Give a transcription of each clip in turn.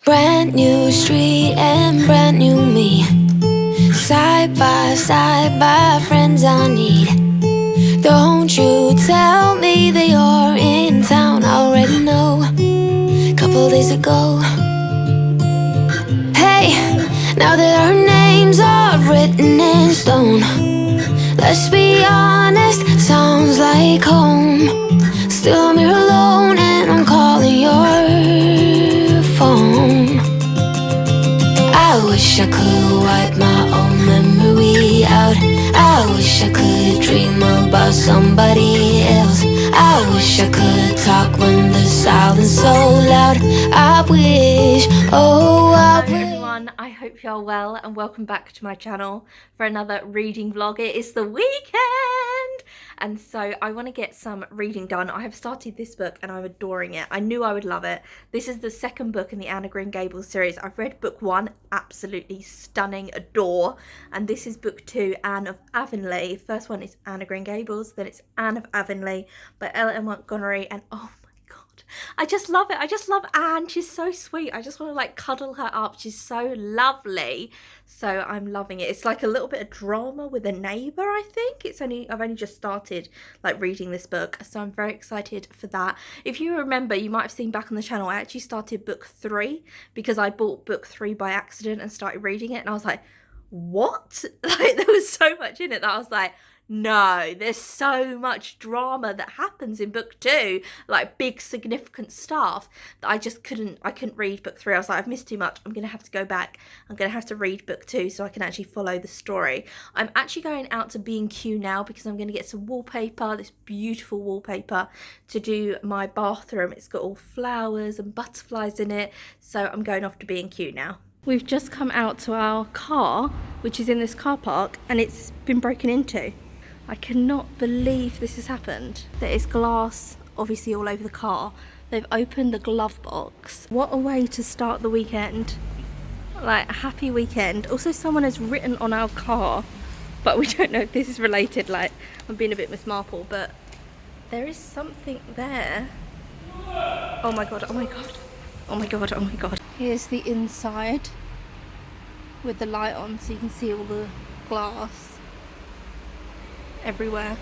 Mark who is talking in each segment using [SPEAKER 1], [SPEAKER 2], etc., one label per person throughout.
[SPEAKER 1] Brand new street and brand new me. Side by friends I need. Don't you tell me that you're in town, I already know. Couple days ago. Hey, now that our names are written in stone, let's be honest, sounds like home. Still I'm here alone and I'm calling your phone. I wish I could wipe my own memory out. I wish I could dream about somebody else. I wish I could talk when the silence so loud. I wish, oh I wish.
[SPEAKER 2] Hello everyone, I hope you're well and welcome back to my channel for another reading vlog. It is the weekend and so I want to get some reading done. I have started this book and I'm adoring it. I knew I would love it. This is the second book in the Anne of Green Gables series. I've read book 1, absolutely stunning, adore, and this is book 2, Anne of Avonlea. First one is Anne of Green Gables, then it's Anne of Avonlea by Ella Montgomery, and oh I just love it. I just love Anne. She's so sweet. I just want to like cuddle her up. She's so lovely. So I'm loving it. It's like a little bit of drama with a neighbour, I think. I've only just started like reading this book. So I'm very excited for that. If you remember, you might have seen back on the channel, I actually started book 3 because I bought book 3 by accident and started reading it. And I was like, what? Like there was so much in it that I was like, no, there's so much drama that happens in book 2, like big significant stuff, that I couldn't read book 3. I was like, I've missed too much. I'm going to have to go back. I'm going to have to read book 2 so I can actually follow the story. I'm actually going out to B&Q now because I'm going to get some wallpaper, this beautiful wallpaper to do my bathroom. It's got all flowers and butterflies in it. So I'm going off to B&Q now. We've just come out to our car, which is in this car park, and it's been broken into. I cannot believe this has happened. There is glass obviously all over the car. They've opened the glove box. What a way to start the weekend. Like, a happy weekend. Also, someone has written on our car, but we don't know if this is related. Like, I'm being a bit Miss Marple, but there is something there. Oh my god, oh my god. Oh my god, oh my god. Here's the inside with the light on so you can see all the glass everywhere.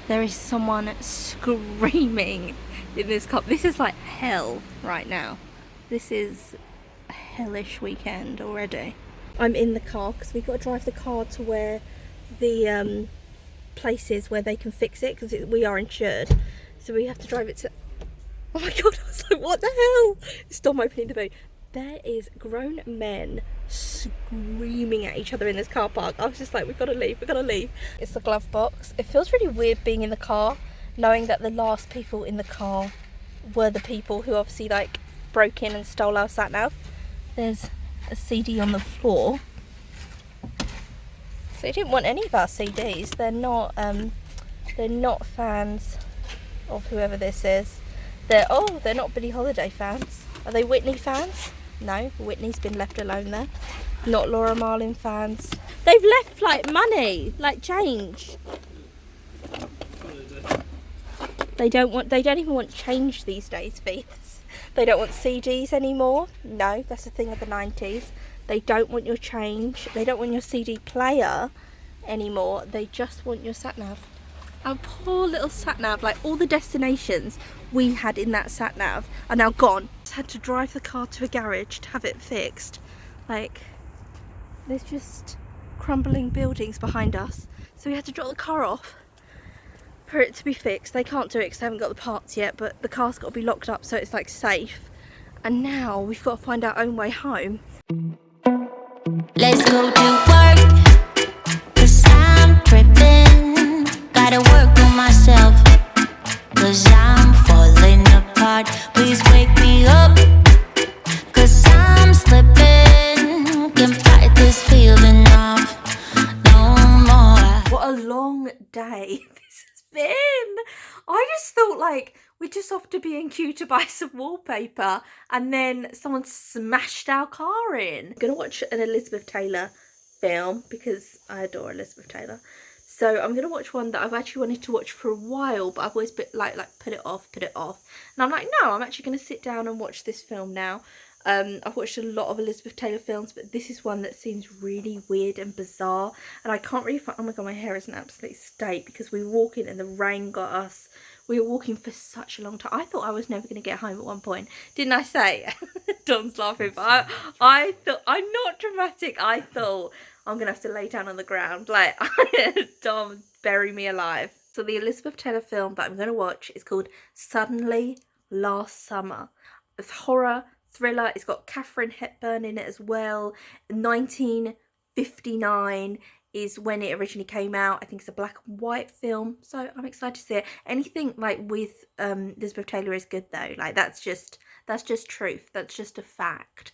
[SPEAKER 2] There is someone screaming in this car. This is like hell right now. This is a hellish weekend already. I'm in the car because we've got to drive the car to where the place is where they can fix it, because we are insured, so we have to drive it to... Oh my god, I was like, what the hell? Stop opening the boot. There is grown men screaming at each other in this car park. I was just like, we've got to leave, we've got to leave. It's the glove box. It feels really weird being in the car, knowing that the last people in the car were the people who obviously like broke in and stole our sat-nav. There's a CD on the floor. So they didn't want any of our CDs. They're not fans of whoever this is. They're not Billie Holiday fans. Are they Whitney fans? No, Whitney's been left alone there. Not Laura Marlin fans. They've left like money, like change. They don't even want change these days, Feeths. They don't want CDs anymore. No, that's the thing of the 90s. They don't want your change. They don't want your CD player anymore. They just want your sat-nav. Our poor little sat-nav, like all the destinations we had in that sat-nav are now gone. Just had to drive the car to a garage to have it fixed. Like, there's just crumbling buildings behind us. So we had to drop the car off for it to be fixed. They can't do it because they haven't got the parts yet, but the car's got to be locked up so it's like safe. And now we've got to find our own way home.
[SPEAKER 3] Let's go to work, 'cause I'm tripping. Gotta work on myself, 'cause I'm falling apart. Please wake me up, 'cause I'm slipping. Can't fight this feeling off no more.
[SPEAKER 2] What a long day this has been. I just thought like we're just off to B&Q to buy some wallpaper and then someone smashed our car in. I'm gonna watch an Elizabeth Taylor film because I adore Elizabeth Taylor. So I'm gonna watch one that I've actually wanted to watch for a while, but I've always been like put it off. And I'm like, no, I'm actually gonna sit down and watch this film now. I've watched a lot of Elizabeth Taylor films, but this is one that seems really weird and bizarre, and I can't really find, oh my god, my hair is an absolute state because we were walking and the rain got us. We were walking for such a long time. I thought I was never going to get home at one point. Didn't I say? Dom's laughing, but I thought, I'm not dramatic, I thought I'm going to have to lay down on the ground. Like, Dom, bury me alive. So the Elizabeth Taylor film that I'm going to watch is called Suddenly Last Summer. It's horror, thriller. It's got Katharine Hepburn in it as well. 1959 is when it originally came out. I think it's a black and white film, so I'm excited to see it. Anything like with Elizabeth Taylor is good though. Like that's just truth. That's just a fact.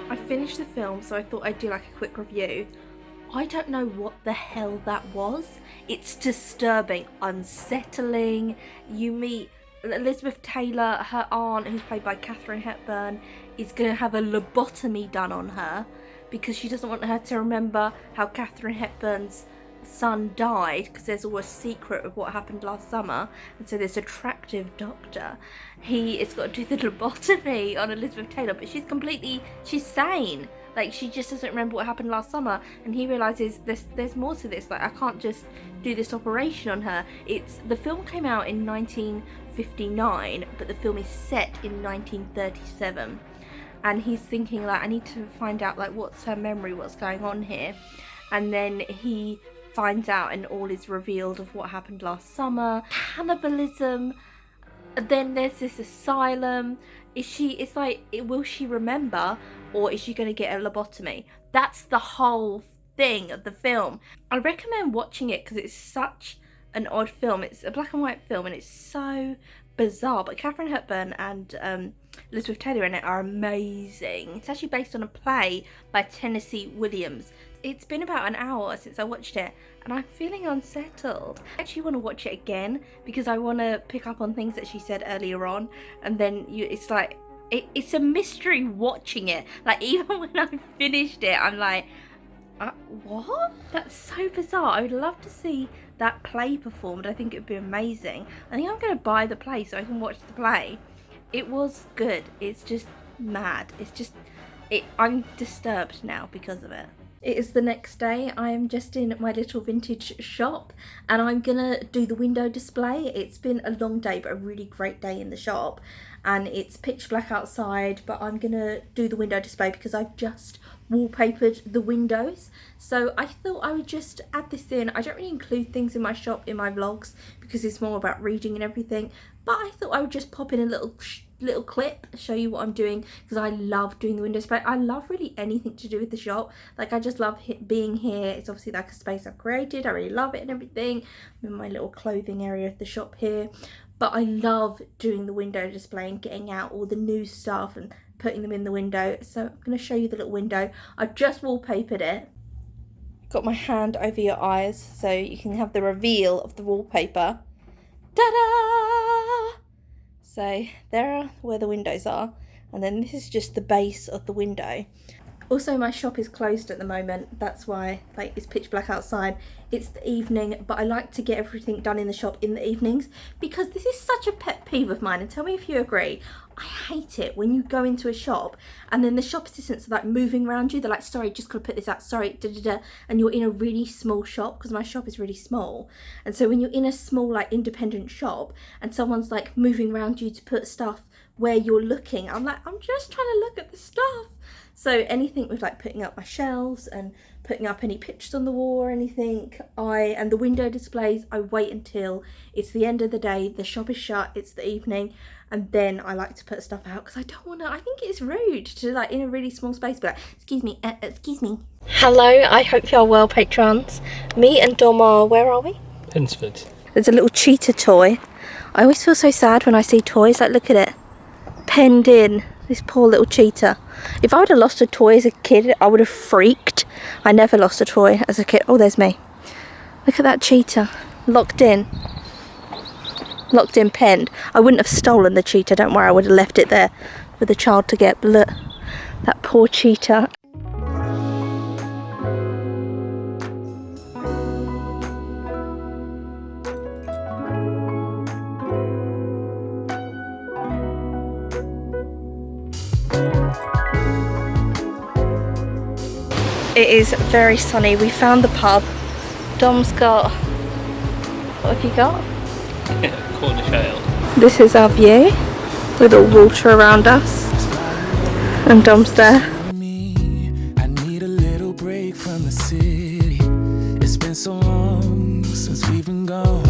[SPEAKER 2] I finished the film, so I thought I'd do like a quick review. I don't know what the hell that was. It's disturbing, unsettling. You meet Elizabeth Taylor, her aunt, who's played by Katharine Hepburn, is going to have a lobotomy done on her because she doesn't want her to remember how Katharine Hepburn's son died, because there's always a secret of what happened last summer. And so this attractive doctor, he has got to do the lobotomy on Elizabeth Taylor, but she's sane. Like, she just doesn't remember what happened last summer, and he realizes there's more to this. Like, I can't just do this operation on her. The film came out in 1959, but the film is set in 1937, and he's thinking like, I need to find out like what's her memory, what's going on here. And then he finds out and all is revealed of what happened last summer. Cannibalism. Then there's this asylum. It's like, will she remember, or is she going to get a lobotomy? That's the whole thing of the film. I recommend watching it because it's such an odd film. It's a black and white film and it's so bizarre, but Katharine Hepburn and Elizabeth Taylor in it are amazing. It's actually based on a play by Tennessee Williams. It's been about an hour since I watched it and I'm feeling unsettled. I actually want to watch it again because I want to pick up on things that she said earlier on, and then it's like, it's a mystery watching it. Like, even when I finished it, I'm like, what? That's so bizarre. I would love to see that play performed. I think it would be amazing. I think I'm going to buy the play so I can watch the play. It was good. It's just mad. I'm disturbed now because of it. It is the next day. I am just in my little vintage shop and I'm gonna do the window display. It's been a long day, but a really great day in the shop, and it's pitch black outside, but I'm gonna do the window display because I've just wallpapered the windows. So I thought I would just add this in. I don't really include things in my shop in my vlogs because it's more about reading and everything, but I thought I would just pop in a little clip, show you what I'm doing, because I love doing the window display. I love really anything to do with the shop. Like, I just love being here. It's obviously like a space I've created. I really love it and everything. I'm in my little clothing area of the shop here, but I love doing the window display and getting out all the new stuff and putting them in the window. So I'm going to show you the little window. I've just wallpapered it. Got my hand over your eyes so you can have the reveal of the wallpaper. Ta-da! So there are where the windows are, and then this is just the base of the window. Also, my shop is closed at the moment. That's why, like, it's pitch black outside. It's the evening, but I like to get everything done in the shop in the evenings because this is such a pet peeve of mine, and tell me if you agree. I hate it when you go into a shop and then the shop assistants are like moving around you. They're like, sorry, just gotta put this out, sorry, and you're in a really small shop, because my shop is really small. And so when you're in a small, like, independent shop and someone's like moving around you to put stuff where you're looking, I'm like, I'm just trying to look at the stuff. So anything with like putting up my shelves and putting up any pictures on the wall or anything, and the window displays, I wait until it's the end of the day, the shop is shut, it's the evening, and then I like to put stuff out because I don't want to, I think it's rude to, like, in a really small space, be like, excuse me. Hello, I hope you're well, patrons. Me and Dom are, where are we?
[SPEAKER 4] Pensford.
[SPEAKER 2] There's a little cheetah toy. I always feel so sad when I see toys, like, look at it. Penned in, this poor little cheetah. If I would have lost a toy as a kid, I would have freaked. I never lost a toy as a kid. Oh, there's me. Look at that cheetah, locked in. locked in penned. I wouldn't have stolen the cheetah, don't worry, I would have left it there for the child to get. But look, that poor cheetah. It is very sunny. We found the pub. Dom's got, what have you got?
[SPEAKER 4] Cornish ale.
[SPEAKER 2] This is our view with all water around us, and Dom's there.
[SPEAKER 5] I need a little break from the city. It's been so long since we've been gone.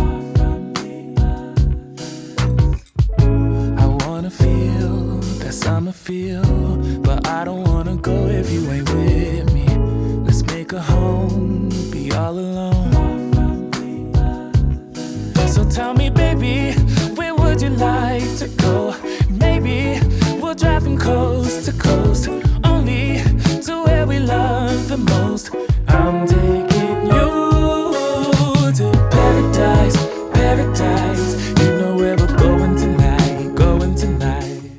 [SPEAKER 5] I wanna feel that summer feel, but I don't wanna go if you ain't with me. Let's make a home, be all alone. So tell me, baby, where would you like to go? Maybe we'll drive from coast to coast, only to where we love the most. I'm taking you to paradise, paradise. You know where we're going tonight, going tonight.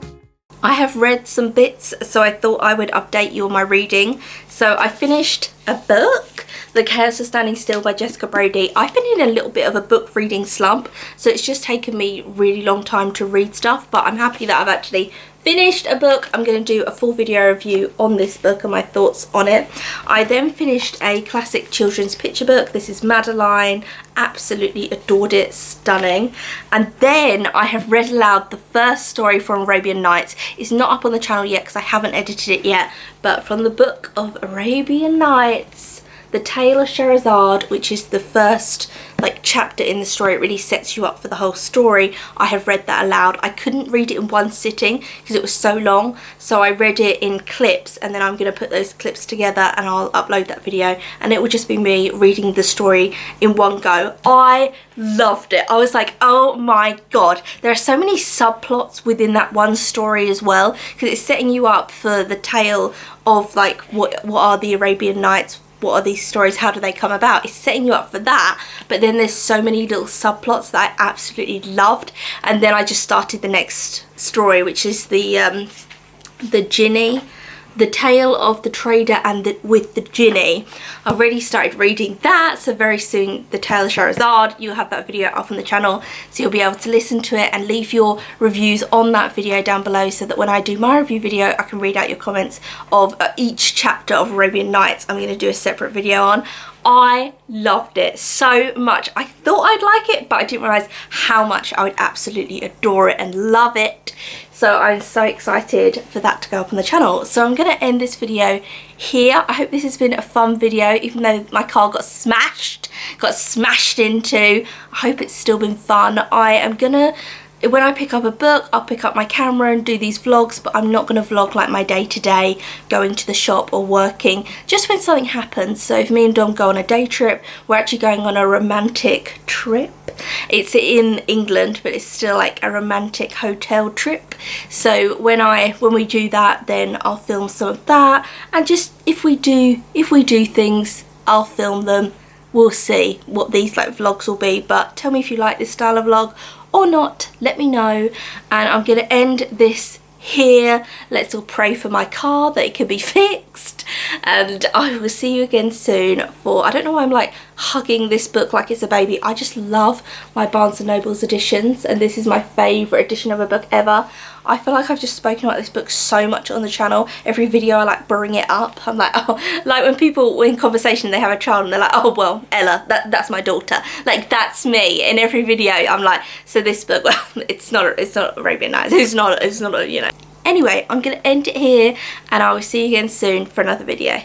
[SPEAKER 2] I have read some bits, so I thought I would update you on my reading. So I finished a book, The Chaos of Standing Still by Jessica Brody. I've been in a little bit of a book reading slump, so it's just taken me really long time to read stuff, but I'm happy that I've actually finished a book. I'm going to do a full video review on this book and my thoughts on it. I then finished a classic children's picture book. This is Madeline. Absolutely adored it, stunning. And then I have read aloud the first story from Arabian Nights. It's not up on the channel yet because I haven't edited it yet, but from the book of Arabian Nights, The Tale of Sherazad, which is the first chapter in the story. It really sets you up for the whole story. I have read that aloud. I couldn't read it in one sitting because it was so long, so I read it in clips, and then I'm going to put those clips together and I'll upload that video, and it will just be me reading the story in one go. I loved it. I was like, oh my god, there are so many subplots within that one story as well, because it's setting you up for the tale of what are the Arabian Nights, what are these stories, how do they come about. It's setting you up for that, but then there's so many little subplots that I absolutely loved. And then I just started the next story, which is the Jinni, The Tale of the Trader and with the Jinni. I've already started reading that, so very soon The Tale of Sherazad, you'll have that video up on the channel, so you'll be able to listen to it and leave your reviews on that video down below, so that when I do my review video I can read out your comments of each chapter of Arabian Nights. I'm going to do a separate video on. I loved it so much. I thought I'd like it, but I didn't realise how much I would absolutely adore it and love it. So I'm so excited for that to go up on the channel. So I'm going to end this video here. I hope this has been a fun video, even though my car got smashed into. I hope it's still been fun. I am gonna, when I pick up a book, I'll pick up my camera and do these vlogs, but I'm not going to vlog like my day-to-day going to the shop or working, just when something happens. So if me and Dom go on a day trip, we're actually going on a romantic trip. It's in England, but it's still like a romantic hotel trip. So when we do that, then I'll film some of that, and just if we do things, I'll film them. We'll see what these vlogs will be, but tell me if you like this style of vlog or not, let me know. And I'm gonna end this here. Let's all pray for my car that it can be fixed, and I will see you again soon for, I don't know why I'm hugging this book like it's a baby. I just love my Barnes & Noble's editions, and this is my favourite edition of a book ever. I feel like I've just spoken about this book so much on the channel. Every video I bring it up. I'm like, oh, when people in conversation, they have a child and they're like, oh well, Ella, that's my daughter. That's me. In every video I'm like, so this book, well, it's not Arabian Nights. It's not you know. Anyway, I'm gonna end it here, and I will see you again soon for another video.